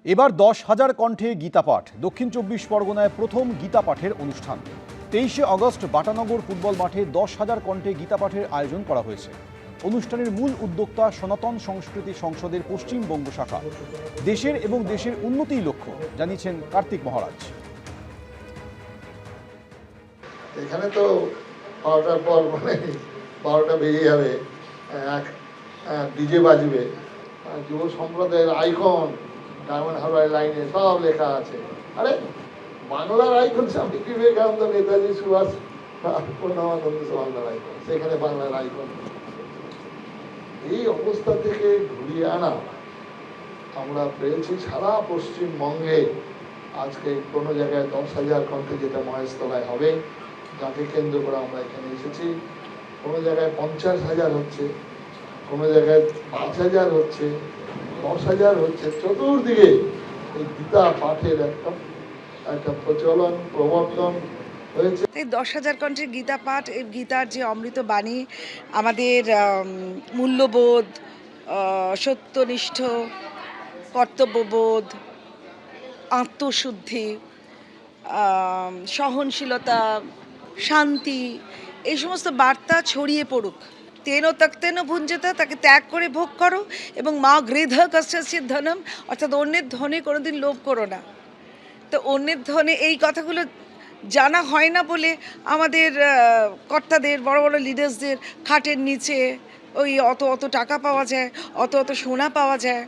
এবার 10,000 কণ্ঠে গীতাপাঠ। দক্ষিণ 24 পরগনায় প্রথম গীতাপাঠের অনুষ্ঠান। 23শে আগস্ট বাটানগর ফুটবল মাঠে 10,000 কণ্ঠে গীতাপাঠের আয়োজন করা হয়েছে। অনুষ্ঠানের মূল উদ্যোক্তা সনাতন সংস্কৃতি সংসদের পশ্চিমবঙ্গ শাখা। দেশের এবং দেশের উন্নতিই লক্ষ্য, জানিয়েছেন কার্তিক মহারাজ। এখানে তো 12টার পর 12টা বেজে যাবে, ডিজে বাজবে, যুব সম্প্রদায়ের আইকন ডায়মন্ড হারবার লাইনে সব লেখা আছে। আরে বাংলার আইকন স্বামী বিবেকানন্দ, নেতাজি সুভাষ, পূর্ণানন্দ বাংলার আইকন, সেখানে বাংলার আইকন। এই অবস্থা থেকে ঘুরিয়ে আনা আমরা পেয়েছি সারা পশ্চিমবঙ্গে। আজকে কোনো জায়গায় 10,000 কণ্ঠে, যেটা মহেশতলায় হবে, যাকে কেন্দ্র করে আমরা এখানে এসেছি। কোনো জায়গায় 50,000 হচ্ছে, কোনো জায়গায় 5,000 হচ্ছে, 10,000 হচ্ছে। চতুর্দিকে এই গীতা পাঠের একটা প্রচলন, প্রবর্তন হয়েছে। এই 10,000 কণ্ঠের গীতা পাঠ, এই গীতার যে অমৃত বাণী আমাদের মূল্যবোধ, সত্যনিষ্ঠ, কর্তব্যবোধ, আত্মশুদ্ধি, সহনশীলতা, শান্তি, এই সমস্ত বার্তা ছড়িয়ে পড়ুক। তেন তক্তেন ভুঞ্জেতা, তাকে ত্যাগ করে ভোগ করো, এবং মা গৃধ কস্যস্য ধনম, অর্থাৎ অন্যের ধনে কোনোদিন লোভ করো না। তো অন্যের ধনে এই কথাগুলো জানা হয় না বলে আমাদের কর্তাদের, বড় বড় লিডার্সদের খাটের নিচে ওই অত টাকা পাওয়া যায়, অত সোনা পাওয়া যায়।